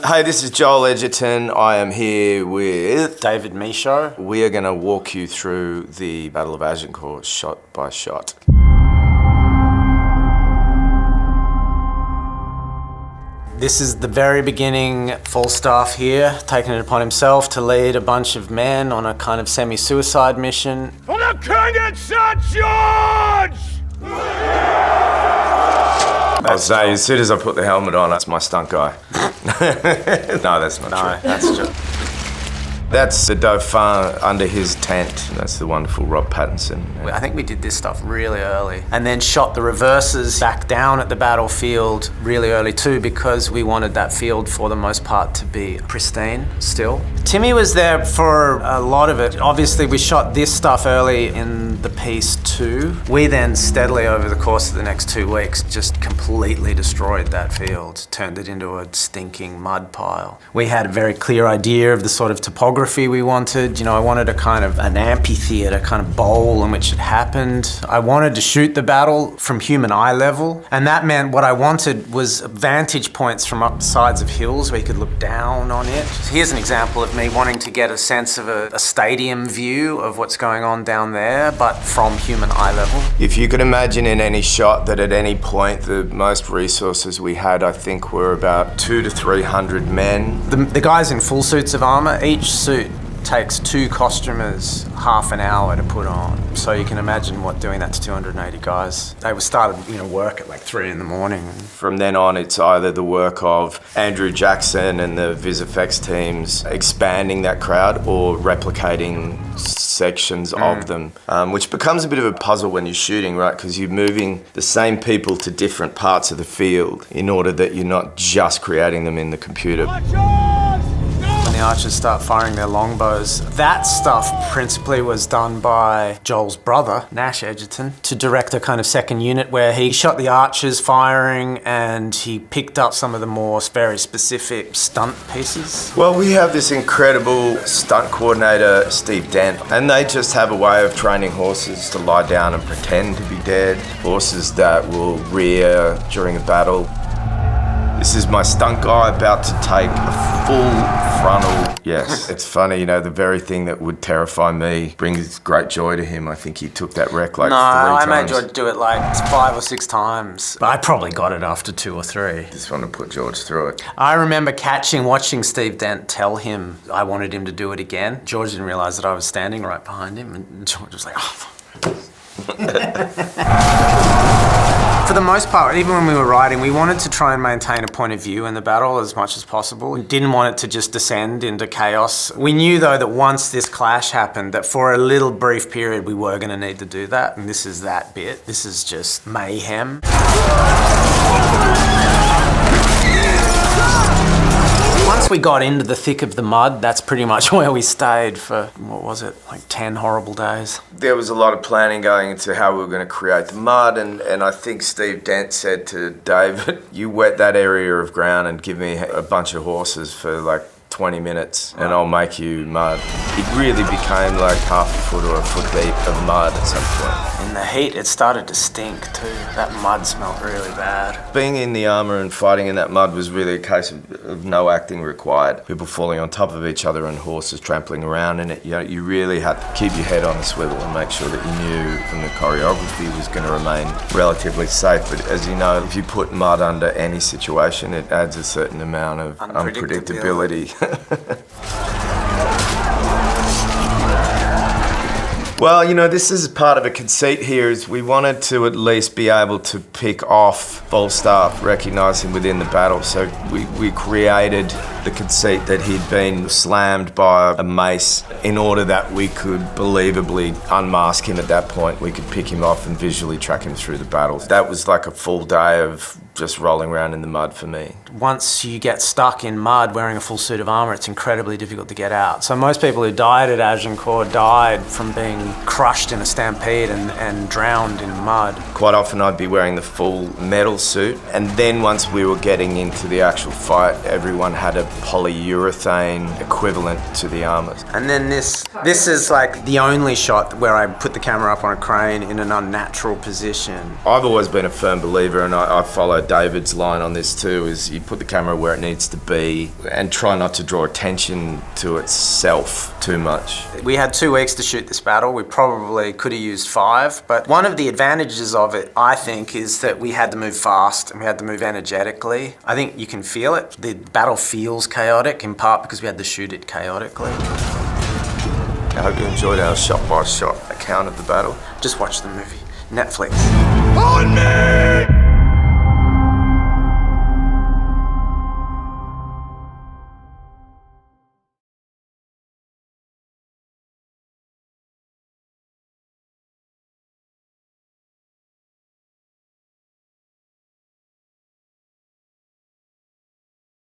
Hey, this is Joel Edgerton. I am here with David Michaud. We are going to walk you through the Battle of Agincourt shot by shot. This is the very beginning. Falstaff here, taking it upon himself to lead a bunch of men on a kind of semi-suicide mission. For the King and St. George! I'll say, as soon as I put the helmet on, that's my stunt guy. No, that's not true. That's true. That's the Dauphin under his tent. That's the wonderful Rob Pattinson. I think we did this stuff really early and then shot the reverses back down at the battlefield really early too, because we wanted that field for the most part to be pristine still. Timmy was there for a lot of it. Obviously we shot this stuff early in the piece too. We then steadily over the course of the next 2 weeks just completely destroyed that field, turned it into a stinking mud pile. We had a very clear idea of the sort of topography we wanted. You know, I wanted a kind of an amphitheater kind of bowl in which it happened. I wanted to shoot the battle from human eye level, and that meant what I wanted was vantage points from up sides of hills where you could look down on it. Here's an example of me wanting to get a sense of a stadium view of what's going on down there, but from human eye level. If you could imagine in any shot that at any point the most resources we had, I think, were about 200 to 300 men. The guys in full suits of armor, each suit takes 2 costumers half an hour to put on. So you can imagine what doing that to 280 guys. They started, work at like 3 in the morning. From then on, it's either the work of Andrew Jackson and the VisFX teams expanding that crowd or replicating sections of them, which becomes a bit of a puzzle when you're shooting, right? Because you're moving the same people to different parts of the field in order that you're not just creating them in the computer. When the archers start firing their longbows, that stuff principally was done by Joel's brother, Nash Edgerton, to direct a kind of second unit where he shot the archers firing and he picked up some of the more very specific stunt pieces. Well, we have this incredible stunt coordinator, Steve Dent, and they just have a way of training horses to lie down and pretend to be dead, horses that will rear during a battle. This is my stunt guy about to take a full frontal. Yes, it's funny, the very thing that would terrify me brings great joy to him. I think he took that wreck like 3 times. No, I made George do it like 5 or 6 times. But I probably got it after 2 or 3. Just want to put George through it. I remember watching Steve Dent tell him I wanted him to do it again. George didn't realise that I was standing right behind him, and George was like, oh. For the most part, even when we were riding, we wanted to try and maintain a point of view in the battle as much as possible. We didn't want it to just descend into chaos. We knew, though, that once this clash happened, that for a little brief period we were going to need to do that, and this is that bit. This is just mayhem. Once we got into the thick of the mud, that's pretty much where we stayed for, 10 horrible days. There was a lot of planning going into how we were going to create the mud, and I think Steve Dent said to David, you wet that area of ground and give me a bunch of horses for like 20 minutes and I'll make you mud. It really became like half a foot or a foot deep of mud at some point. In the heat, it started to stink too. That mud smelled really bad. Being in the armour and fighting in that mud was really a case of no acting required. People falling on top of each other and horses trampling around in it. You really had to keep your head on a swivel and make sure that you knew from the choreography was going to remain relatively safe. But as you know, if you put mud under any situation, it adds a certain amount of unpredictability. Well, this is part of a conceit here, is we wanted to at least be able to pick off Falstaff, recognise him within the battle. So we created the conceit that he'd been slammed by a mace in order that we could believably unmask him at that point. We could pick him off and visually track him through the battle. That was like a full day of just rolling around in the mud for me. Once you get stuck in mud wearing a full suit of armour, it's incredibly difficult to get out. So most people who died at Agincourt died from being crushed in a stampede and drowned in mud. Quite often I'd be wearing the full metal suit, and then once we were getting into the actual fight, everyone had a polyurethane equivalent to the armour. And then this is like the only shot where I put the camera up on a crane in an unnatural position. I've always been a firm believer, and I followed David's line on this too, is you put the camera where it needs to be and try not to draw attention to itself too much. We had 2 weeks to shoot this battle. We probably could have used 5, but one of the advantages of it, I think, is that we had to move fast and we had to move energetically. I think you can feel it. The battle feels chaotic, in part because we had to shoot it chaotically. I hope you enjoyed our shot-by-shot account of the battle. Just watch the movie. Netflix. On me!